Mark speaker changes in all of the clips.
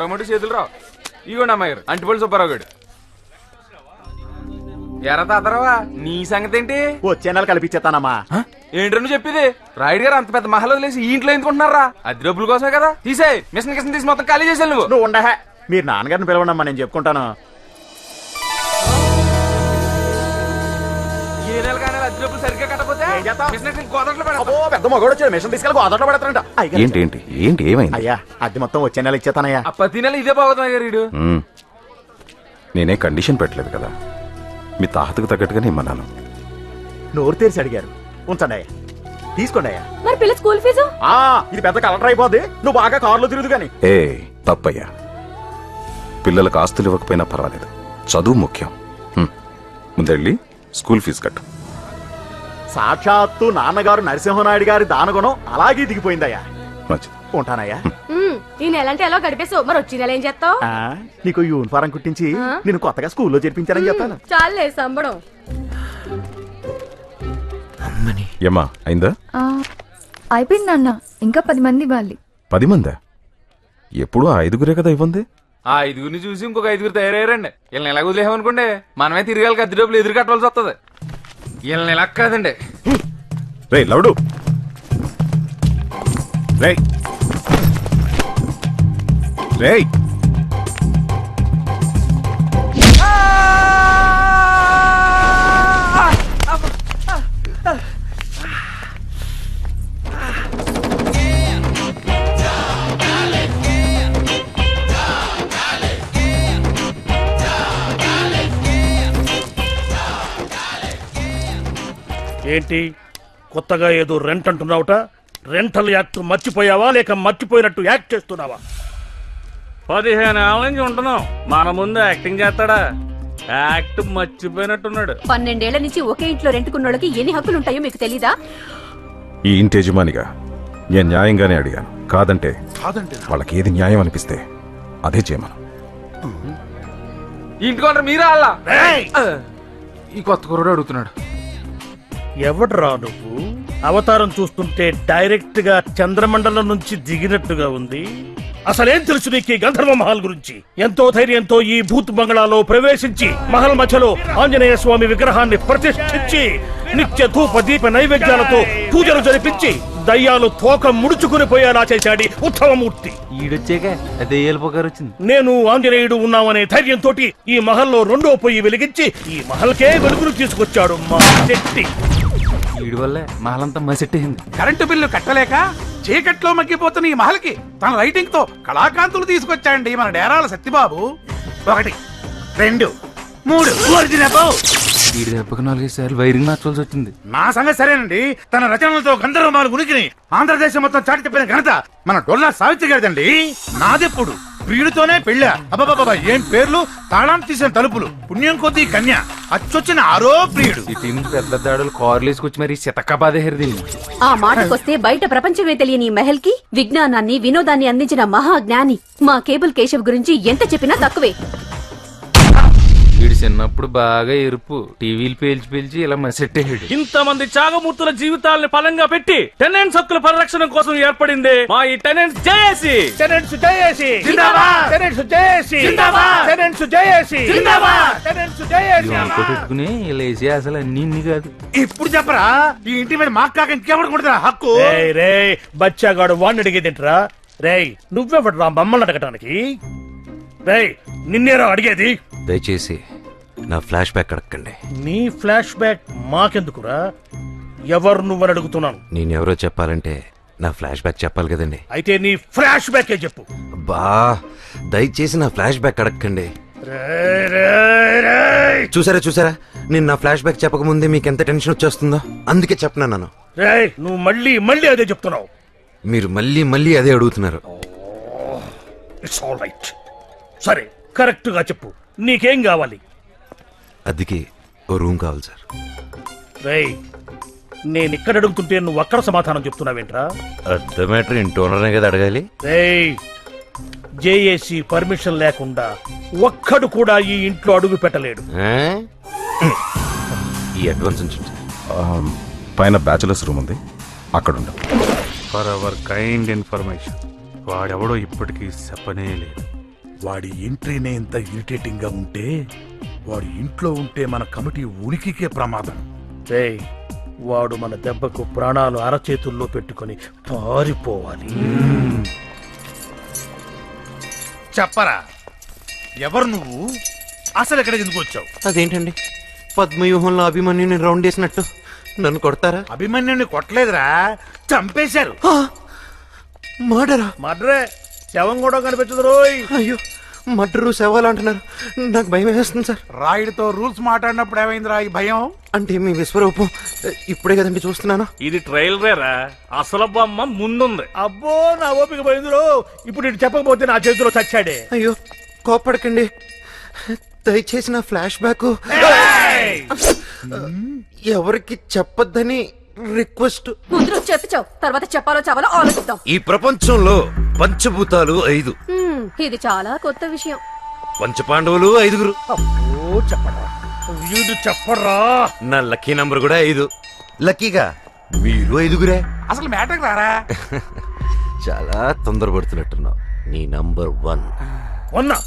Speaker 1: అడగమంటే చేతులు రావు. ఇగోండి అమ్మాయి గారు అంటిపల్లి సుబ్బారావు గారు. ఎరా తాతరావా నీ సంగతి ఏంటి?
Speaker 2: వచ్చే నెల కల్పించేస్తానమ్మా.
Speaker 1: ఏంటో నువ్వు చెప్పేది? రాయుడు గారు అంత పెద్ద మహల్ వదిలేసి ఈ ఇంట్లో ఎందుకుంటున్నారా? అది డబ్బుల కోసమే కదా. తీసే మిషన్ కిషన్ తీసి మొత్తం ఖాళీ చేసాను.
Speaker 2: నువ్వు ఉండహే, మీరు నాన్నగారిని పిలవండమ్మా, నేను చెప్పుకుంటాను.
Speaker 1: ఏ నెల కానీ అద్దె డబ్బులు సరిగ్గా కట్టకపోతే
Speaker 2: పెద్ద మగోడు వచ్చాడు, మిషన్ తీసుకెళ్ళి గోదాట్లో పెడతారంట.
Speaker 3: ఏంటి ఏంటి ఏమైంది?
Speaker 2: అయ్యా అద్దె మొత్తం వచ్చే నెల ఇచ్చేతానయ్యా.
Speaker 1: ప్రతి నెల ఇదే బాగుతుంది గారు వీడు.
Speaker 3: నేనే కండిషన్ పెట్టలేదు కదా, మీ తాహతకు తగ్గట్టుగానే ఇమ్మన్నాను.
Speaker 2: నోరు తెరిచి అడిగారు, ఉంచండి అయ్యా, తీసుకోండి అయ్యా.
Speaker 4: మరి పిల్ల స్కూల్ ఫీజు?
Speaker 2: ఇది పెద్ద కలెక్టర్ అయిపోద్ది, నువ్వు బాగా కారులో తిరుగుదు కానీ.
Speaker 3: తప్పయ్యా, పిల్లలకు ఆస్తులు ఇవ్వకపోయినా పర్వాలేదు, చదువు ముఖ్యం. ముందెళ్ళి స్కూల్ ఫీజు కట్టు.
Speaker 2: సాక్షాత్తు నాన్నగారు నరసింహనాయుడు గారి దానగుణం అలాగే దిగిపోయిందయ్యా.
Speaker 3: మంచిది,
Speaker 2: ఉంటానయ్యా.
Speaker 4: ఈ నెల అంటే ఎలా గడిపేసావు, మరి వచ్చి నెల ఏం చేస్తావు?
Speaker 2: నీకు యూనిఫారం కుట్టించి నేను కొత్తగా స్కూల్లో చేర్పించానని చెప్తాను.
Speaker 4: చాలే సంబడం.
Speaker 3: ఏమ్మా అయిందా?
Speaker 5: అయిపోయింది అన్న, ఇంకా 10 మంది ఇవ్వాలి.
Speaker 3: 10 మందా? ఎప్పుడు 5గురే కదా ఇవ్వండి.
Speaker 1: ఆ 5గురిని చూసి ఇంకొక 5గురు తయారయ్యారండి. వీళ్ళని ఎలా వదిలేమనుకోండి మనమే తిరగాలి, అద్దె డబ్బులు ఎదురు కట్టవలసి వస్తుంది. వీళ్ళని ఎలా కాదండి.
Speaker 3: రే లవుడు, రే రే
Speaker 6: ఏంటి కొత్తగా ఏదో రెంట్ అంటున్నావుట? రెంటల్ యాక్ట్ మర్చిపోయావా లేక మర్చిపోయినట్టు యాక్ట్ చేస్తున్నావా?
Speaker 7: 15 ఏళ్ళ నుంచి ఉంటున్నాం, మన ముందు యాక్టింగ్ చేస్తాడా? యాక్ట్ మర్చిపోయినట్టున్నాడు.
Speaker 4: 12 ఏళ్ల నుంచి ఒకే ఇంట్లో రెంటుకున్నోళ్ళకి ఎన్ని హక్కులు ఉంటాయో మీకు తెలీదా?
Speaker 3: ఈ ఇంటి యజమానిగా నేను న్యాయంగానే అడిగాను. కాదంటే వాళ్ళకి ఏది న్యాయం అనిపిస్తే అదే చేయమను.
Speaker 1: ఇంటికి కొంటారు మీరా? అలా ఈ కొత్త కుర్రాడు అడుగుతున్నాడు.
Speaker 6: ఎవడ్రా నువ్వు? అవతారం చూస్తుంటే డైరెక్ట్ గా చంద్రమండలం నుంచి దిగినట్టుగా ఉంది. అసలేం తెలుసు నీకు ఈ గంధర్వ మహల్ గురించి? ఎంతో ధైర్యంతో ఈ భూత్ బంగ్లాలో ప్రవేశించి మహల్ మధ్యలో ఆంజనేయ స్వామి విగ్రహాన్ని ప్రతిష్ఠించి నిత్య ధూప దీప నైవేద్యాలతో పూజలు జరిపించి దయ్యాలు తోక ముడుచుకుని పోయేలా చేశాడు ఉత్తమమూర్తి.
Speaker 1: ఈడొచ్చాక దెయ్యాల పొగారు వచ్చింది.
Speaker 6: నేను ఆంజనేయుడు ఉన్నామనే ధైర్యంతో ఈ మహల్లో 2వ పొయ్యి వెలిగించి ఈ మహల్కే వెలుగును తీసుకొచ్చాడు మా శెట్టి.
Speaker 1: వీడి వల్లే మహలంతా మసెట్టేసింది.
Speaker 8: కరెంటు బిల్లు కట్టలేక చీకట్లో మగ్గిపోతున్న ఈ మహల్కి తన రైటింగ్ తో కళాకాంతులు తీసుకొచ్చాయండి మన డేరాల సత్యబాబు. 1 2 3 ఒరిజినల్.
Speaker 1: వీడి దెబ్బకి 4 సార్లు వైరింగ్ మార్చాల్సి వచ్చింది.
Speaker 8: నా సంగతి సరేనండి, తన రచనలతో గంధర్వమాల ఉనికిని ఆంధ్రదేశం మొత్తం చాటి చెప్పిన ఘనత మన డొల్లా సావిత్రి గారిదండి. నాదెప్పుడు ప్రియుడితోనే పెళ్ళా. అబ్బాబాబా ఏం పేర్లు, తాళం తీసిన తలుపులు, పుణ్యం కొద్దీ కన్య, అచ్చొచ్చిన ఆరో ప్రియుడు.
Speaker 1: సిటీ నుంచి పెద్ద దాడులు కార్లు వేసుకొచ్చి మరి శతకబాదేహరి దీన్ని.
Speaker 4: ఆ మాటకొస్తే బయట ప్రపంచమే తెలియని ఈ మహల్ కి విజ్ఞానాన్ని వినోదాన్ని అందించిన మహా జ్ఞాని మా కేబుల్ కేశవ్ గురించి ఎంత చెప్పినా తక్కువే.
Speaker 1: వీడు చిన్నప్పుడు బాగా ఎరుపు, టీవీలు పేల్చి ఇలా మసెట్టేసాడు.
Speaker 7: ఇంతమంది త్యాగమూర్తుల జీవితాలని ఫలంగా పెట్టి టెనెంట్స్ హక్కుల పరిరక్షణ కోసం ఏర్పడింది మా ఈ టెనెంట్స్ జేఏసీ.
Speaker 6: టెనెంట్స్ జేఏసీ జిందాబాద్, టెనెంట్స్ జేఏసీ జిందాబాద్, టెనెంట్స్ జేఏసీ జిందాబాద్, టెనెంట్స్ జేఏసీ.
Speaker 1: పెట్టుకుని ఇలా వేసి అసలు అన్ని కాదు.
Speaker 8: ఇప్పుడు చెప్పరా, ఈ ఇంటి మీద మాకు కాక ఇంకెవరికి ఉంటుంది హక్కు?
Speaker 6: రే బచ్చాగాడు వాడిని అడిగేదింట్రా? రేయ్ నువ్వెవడ్రా మమ్మల్ని అడగటానికి? రేయ్ నిన్నేరా అడిగేది?
Speaker 9: దయచేసి నా ఫ్లాష్ బ్యాక్ అడగండి.
Speaker 6: నీ ఫ్లాష్ బ్యాక్ మాకెందుకురా? ఎవరు నువ్వని అడుగుతున్నాను.
Speaker 9: నేనెవరో చెప్పాలంటే నా ఫ్లాష్ బ్యాక్ చెప్పాలి కదండి.
Speaker 6: అయితే నీ ఫ్లాష్ బ్యాకే చెప్పు.
Speaker 9: బా దయచేసి నా ఫ్లాష్ బ్యాక్ అడగండి. చూసారా నేను నా ఫ్లాష్ బ్యాక్ చెప్పకముందే మీకు ఎంత టెన్షన్ వచ్చేస్తుందో, అందుకే చెప్పినాను.
Speaker 6: రేయ్ నువ్వు మళ్ళీ అదే చెప్తున్నావు.
Speaker 9: మీరు మళ్ళీ అదే అడుగుతున్నారు.
Speaker 6: It's all right. సరే కరెక్ట్ గా చెప్పు, నీకేం కావాలి?
Speaker 9: అదికి ఓ రూమ్ కావాలి సార్.
Speaker 6: రేయ్ నేను ఇక్కడ అడుగుతుంటే నువ్వు అక్కడ సమాధానం చెప్తున్నావేంట్రా?
Speaker 9: అర్థమేటర్ ఇంటి ఓనర్నే కదా అడగాలి.
Speaker 6: రేయ్ జేఏసీ పర్మిషన్ లేకుండా ఒక్కడు కూడా ఈ ఇంట్లో అడుగు పెట్టలేడు.
Speaker 9: ఈ అడ్వాన్స్ ఉంచండి.
Speaker 3: పైన బ్యాచులర్స్ రూమ్ ఉంది, అక్కడ ఉండు.
Speaker 7: ఫర్ అవర్ కైండ్ ఇన్ఫర్మేషన్, వాడెవడో ఇప్పటికీ చెప్పనే లేదు.
Speaker 8: వాడి ఎంట్రీనే ఇంత ఇరిటేటింగ్ గా ఉంటే వాడి ఇంట్లో ఉంటే మన కమిటీ ఉనికికే ప్రమాదం.
Speaker 6: రేయ్, వాడు మన దెబ్బకు ప్రాణాలు అరచేతుల్లో పెట్టుకొని పారిపోవాలి.
Speaker 8: చెప్పరా, ఎవరు నువ్వు? అసలు ఎక్కడికి ఎందుకు వచ్చావు?
Speaker 9: అదేంటండి పద్మవ్యూహంలో అభిమన్యుని రౌండ్ వేసినట్టు నన్ను కొడతారా?
Speaker 8: అభిమన్యుని కొట్టలేదురా, చంపేశారు.
Speaker 9: మర్డరా?
Speaker 6: మడ్రే, శవం కూడా కనిపించదు రోయ్.
Speaker 9: అయ్యో, మర్డరు శవాలు అంటున్నారు, నాకు భయం వేస్తుంది సార్.
Speaker 8: రాయుడితో రూల్స్ మాట్లాడినప్పుడు ఏమైందిరా ఈ భయం?
Speaker 9: అంటే మీ విశ్వరూపం ఇప్పుడే కదండి చూస్తున్నాను.
Speaker 7: ఇది ట్రైలరేరా, అసలు బొమ్మ ముందుంది.
Speaker 6: అబ్బో, నా ఓపిక పోయిందిరో. ఇప్పుడు ఇటు చెప్పకపోతే నా చేతిలో చచ్చాడే.
Speaker 9: అయ్యో కోప్పడకండి, దయచేసి నా ఫ్లాష్ బ్యాక్ ఎవరికి చెప్పొద్దని రిక్వెస్ట్.
Speaker 4: ముందు నువ్వు చెప్పిచావు, తర్వాత చెప్పాలో చావాలో ఆలోచిద్దాం.
Speaker 10: ఈ ప్రపంచంలో పంచభూతాలు 5,
Speaker 4: ఇది చాలా కొత్త విషయం.
Speaker 10: పంచపాండవులు 5.
Speaker 6: అబ్బో, చెప్పరా వీడు చెప్పరా.
Speaker 10: నా లక్కీ నంబర్ కూడా 5. లక్కీగా మీరు 5.
Speaker 8: అసలు మ్యాటర్ రారా?
Speaker 10: చాలా తొందరపడుతున్నట్టున్నావు. నీ నంబర్ 1.
Speaker 6: వన్నా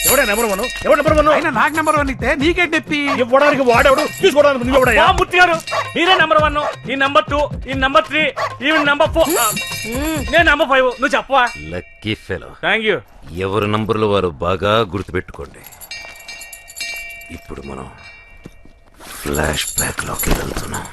Speaker 6: ఎవడే నెంబర్ వన్? ఎవడు నెంబర్ వన్?
Speaker 8: అయినా నాకు నెంబర్ 1 ఇస్తే నీకే నొప్పి.
Speaker 6: ఇవ్వడానికి వాడేవాడు, తీసుకోవడానికి నువ్వెవడయ్యా?
Speaker 7: మూర్తి గారు, మీరే నంబర్ 1, ఈ నంబర్ 2, ఈ నంబర్ 3, ఈ నంబర్ 4, నేను నంబర్ 5. నువ్వు చెప్పవా?
Speaker 10: Lucky fellow.
Speaker 7: Thank you.
Speaker 10: ఎవరి నంబర్లు వారు బాగా గుర్తుపెట్టుకోండి. ఇప్పుడు మనం ఫ్లాష్ బ్యాక్ లోకి వెళ్తున్నాం.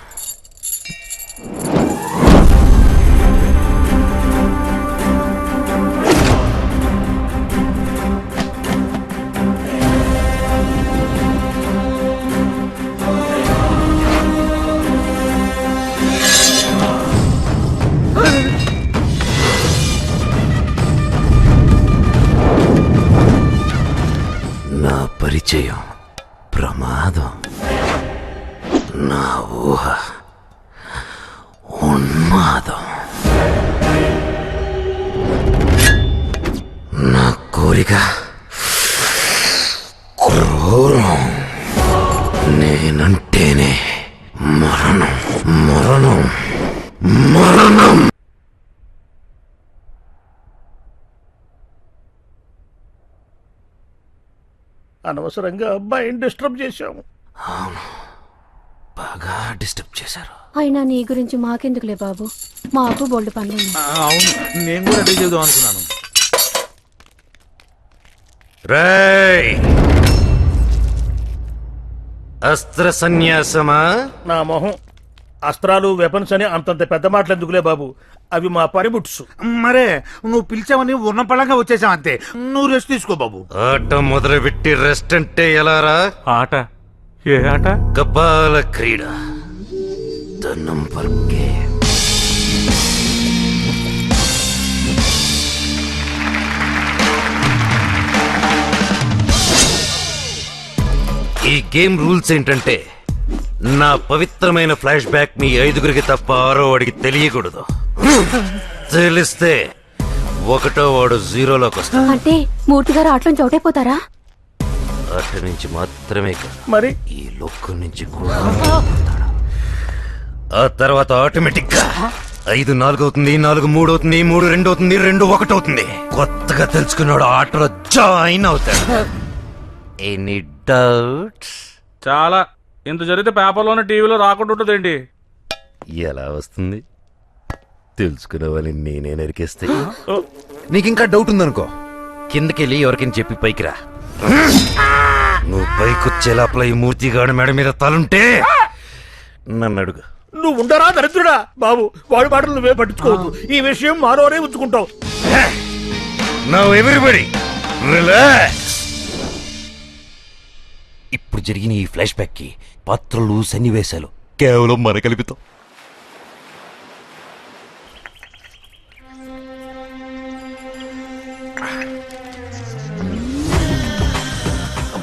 Speaker 10: నా పరిచయం ప్రమాదం, నా ఊహ ఉన్మాదం, నా కోరిక క్రూరం, నేనంటేనే మరణం, మరణం, మరణం.
Speaker 6: అనవసరంగా అబ్బాయిని డిస్టర్బ్ చేశాము.
Speaker 10: అవును, బాగా డిస్టర్బ్ చేశారు.
Speaker 4: అయినా నీ గురించి మాకెందుకులే బాబు, మాకు బోల్డ్ పనులు.
Speaker 8: అవును, నేను కూడా అదే చేద్దాం అనుకున్నాను.
Speaker 10: రేయ్, అస్త్ర సన్యాసమా?
Speaker 6: నా మొహం. అస్త్రాలు వెపన్స్ అని అంతంత పెద్ద మాటలు ఎందుకులే బాబు, అవి మా పనిముట్సు.
Speaker 8: మరే నువ్వు పిలిచావని ఉన్న పళ్ళంగా వచ్చేసావు అంతే. నువ్వు రెస్ట్ తీసుకో బాబు.
Speaker 10: ఆట మొదలుపెట్టి రెస్ట్ అంటే ఎలారా?
Speaker 7: ఆట? ఏ ఆట?
Speaker 10: కపాల క్రీడ, ద నంబర్ గేమ్. ఈ గేమ్ రూల్స్ ఏంటంటే, నా పవిత్రమైన ఫ్లాష్ బ్యాక్ మీ 5 తప్ప 6వ వాడికి తెలియకూడదు. తెలిస్తే 1వ వాడు 0లోకి వస్తాడు.
Speaker 4: అంటే మూర్తి గారు ఆటలోంచి అవుట్ అయిపోతారా?
Speaker 10: ఆట నుంచి మాత్రమే కాదు,
Speaker 6: మరి
Speaker 10: ఈ లోకం నుంచి కూడా పోతాడు. ఆ తర్వాత ఆటోమేటిక్ గా 5 4 అవుతుంది, 4 3 అవుతుంది, 3 2 అవుతుంది, 2 1 అవుతుంది. కొత్తగా తెలుసుకున్నాడు ఆటలో జాయిన్ అవుతాడు. Any doubts?
Speaker 7: చాలా. ఇంత జరిగితే పేపర్లోనే టీవీలో రాకుండా ఉంటుందేంటి?
Speaker 10: ఎలా వస్తుంది? తెలుసుకునేవాళ్ళని నేనే నరికేస్తే. నీకు ఇంకా డౌట్ ఉందనుకో, కిందకెళ్ళి ఎవరికైనా చెప్పి పైకి రా. నువ్వు పైకొచ్చే లోపల ఈ మూర్తిగాడు మెడ మీద తలుంటే నన్ను అడుగు.
Speaker 6: నువ్వు ఉండరా దరిద్రుడా బాబు, వాడి మాటలు నువ్వే పట్టించుకోవద్దు. ఈ విషయం మానవరే ఉంచుకుంటావు.
Speaker 10: Now everybody relax. ఇప్పుడు జరిగిన ఈ ఫ్లాష్ బ్యాక్ కి పాత్రలు, సన్నివేశాలు కేవలం మన కల్పితం.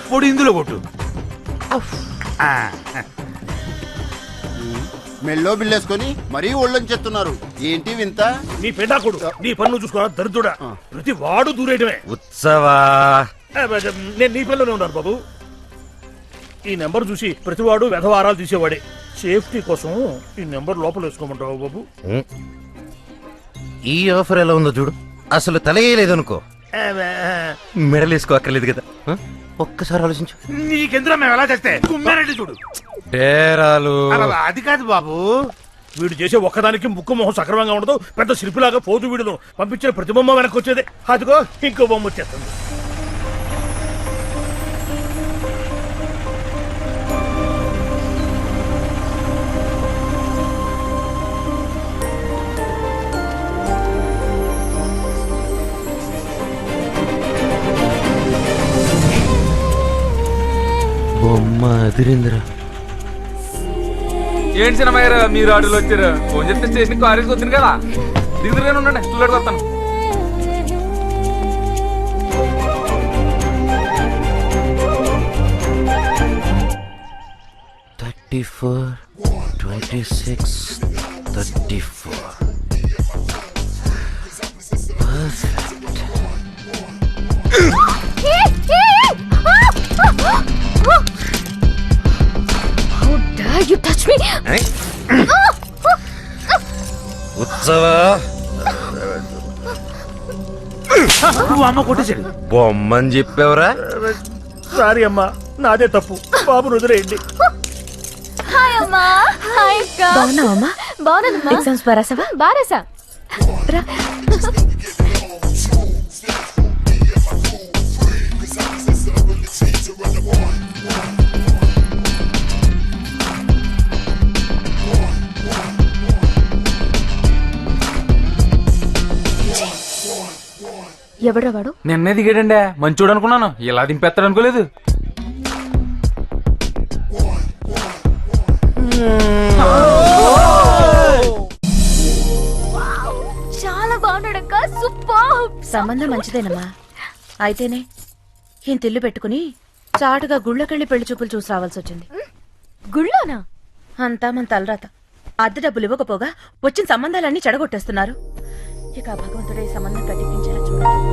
Speaker 8: పొడి ఇందులో కొట్టు.
Speaker 11: మెల్లో బిల్లేసుకొని మరీ ఒళ్ళని చెప్తున్నారు. ఏంటి వింత?
Speaker 6: నీ పెడాకుడు, నీ పన్ను చూసుకోరా దరిద్రుడా. ప్రతి వాడు దూరేయడమే.
Speaker 10: ఉత్సవా,
Speaker 6: నేను నీ పిల్లనే ఉన్నాను బాబు. ఈ నెంబర్ చూసి ప్రతివాడు వెధవారాలు తీసేవాడే. సేఫ్టీ కోసం ఈ నెంబర్ లోపల వేసుకోమంటావు బాబు?
Speaker 10: ఈ ఆఫర్ ఎలా ఉందో చూడు. అసలు తలగేయలేదనుకో, మెడల్ వేసుకో అక్కర్లేదు కదా ఆ? ఒక్కసారి ఆలోచించు.
Speaker 8: నీకెందులో మేము ఎలా చేస్తే కుమ్మారెడ్డి చూడు.
Speaker 10: డేరాలు
Speaker 8: అలా అది కాదు బాబు.
Speaker 6: వీడు చేసే ఒక్కదానికి ముక్కు మొహం సక్రమంగా ఉండదు. పెద్ద శిల్పిలాగా పోతూ వీడును పంపించిన ప్రతి బొమ్మ వెనక్కి వచ్చేది. అదిగో ఇంకో బొమ్మ వచ్చేస్తుంది.
Speaker 10: బొమ్మ అదిరిందిరా.
Speaker 1: ఏంటి సినిమా గారు మీరు ఆటోలో వచ్చారు? ఫోన్ చేస్తే స్టేషన్ కాలేజ్కి వచ్చింది కదా. దిగుదురుగానే ఉండండి, స్టూలెట్కి వస్తాను.
Speaker 5: You touch me!
Speaker 10: ఉత్సవా
Speaker 8: నువ్వు అమ్మ కొట్టేసాడు.
Speaker 10: బొమ్మని చెప్పావురా.
Speaker 6: సారీ అమ్మా, నాదే తప్పు. బాబును వదిలేయండి.
Speaker 5: హాయ్ అమ్మా. హాయ్ అక్క.
Speaker 4: బాగున్నావమ్మా?
Speaker 5: బాగున్నానమ్మా.
Speaker 4: ఎగ్జామ్స్ బారాసావా?
Speaker 5: బారేసా.
Speaker 4: రా.
Speaker 5: ఎవడ్రా వాడు?
Speaker 1: నిన్నే దిగాడండి, మంచోడు అనుకున్నాను. ఇలా దింపేస్తాడు అనుకోలేదు.
Speaker 5: చాలా బాగున్నాడక్క. సూపర్.
Speaker 4: సంబంధం మంచిదేనమ్మా. అయితేనే ఈయన తిల్లు పెట్టుకుని చాటుగా గుళ్ళకెళ్ళి పెళ్లి చూపులు చూసి రావాల్సి వచ్చింది.
Speaker 5: గుళ్ళోనా?
Speaker 4: అంతా మన తలరాత. అద్దె డబ్బులు ఇవ్వకపోగా వచ్చిన సంబంధాలన్నీ చెడగొట్టేస్తున్నారు. ఇక ఆ భగవంతుడే ఈ సంబంధం కట్టించేలా చూడాలి.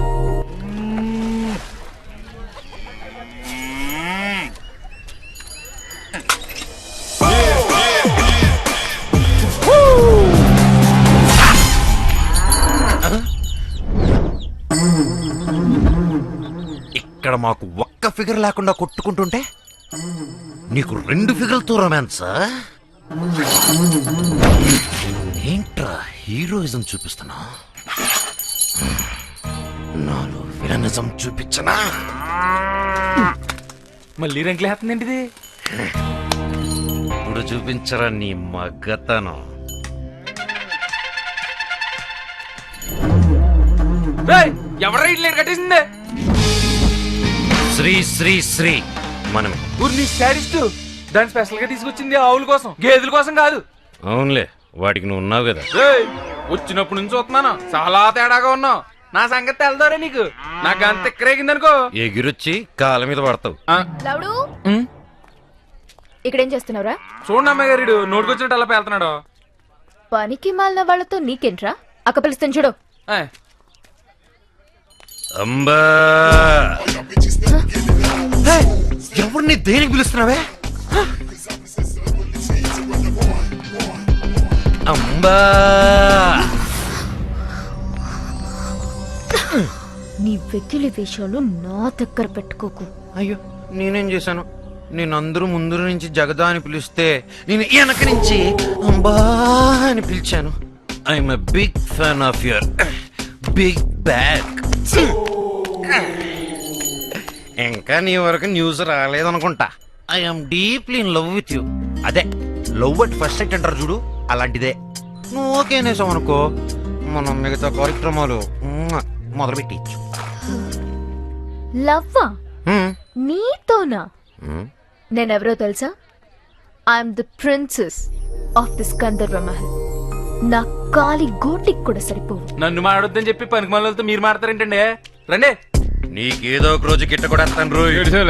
Speaker 10: ఇక్కడ మాకు ఒక్క ఫిగర్ లేకుండా కొట్టుకుంటుంటే నీకు 2 ఫిగర్లతో రొమాన్సా? ఏంట్రా హీరోయిజం చూపిస్తున్నా? నాలో విలనిజం చూపించనా?
Speaker 1: మళ్ళీ రంకులు వేస్తుందేంటిది?
Speaker 10: ఇప్పుడు చూపించరా నీ మగ్గతనం.
Speaker 1: ఎవరు ఇట్లా కట్టేసిందే?
Speaker 10: శ్రీ శ్రీ శ్రీ మనమే.
Speaker 1: ఊరిని శారీస్ట్ దాన్ని స్పెషల్ గా తీసుకొచ్చింది ఆవుల కోసం, గేదెల కోసం కాదు.
Speaker 10: అవునులే, వాటికి నువ్వు ఉన్నావు కదా.
Speaker 1: ఏయ్, వచ్చినప్పుడు నుంచి చూస్తున్నాను, చాలా తేడాగా ఉన్నావు. నా సంగతి తెలదారే నీకు. నాకు అంత ఎక్కరేగిందనుకో,
Speaker 10: ఎగిరొచ్చి కాళ్ళ మీద పడతావు.
Speaker 5: లవుడు, ఇక్కడేం చేస్తున్నావురా?
Speaker 1: చూడండి అమ్మాయి గారు నోటుకొచ్చినట్టు అలా పేలుతున్నాడు.
Speaker 5: పనికి మాలిన వాళ్ళతో నీకేంట్రా? అక్క పిలుస్తాను చూడు.
Speaker 1: ఏయ్,
Speaker 10: అంబా, ఎవరిని దేనికి పిలుస్తున్నావే? అంబా,
Speaker 5: నీ వెకిలి వేషాలు నా దగ్గర పెట్టుకోకు.
Speaker 10: అయ్యో నేనేం చేశాను? నేను అందరూ ముందు నుంచి జగదా అని పిలిస్తే నేను వెనక నుంచి అంబా అని పిలిచాను. I'm a big fan of your big bag. ఇంకా నీ వరకు న్యూస్ రాలేదనుకుంటా. I'm deeply in love with you. అదే లవ్ అట్ ఫస్ట్ సైట్ అంటారు చూడు, అలాంటిదే. నువ్వు ఓకే అనేసావు అనుకో, మనం మిగతా కార్యక్రమాలు మొదలుపెట్టించు.
Speaker 5: లవ్వా? నీతోనా? నేనెవరో తెలుసా? I'm the princess of this Gandharva Mahal. నా కాలి గోటికి కూడా సరిపోవు.
Speaker 1: నన్ను మాడొద్దని చెప్పి పనికి మళ్ళతో మీరు మాడతారేంటండి? రండి.
Speaker 10: నీకేదో ఒక రోజు గిట్ట కూడా వస్తాను రోజు.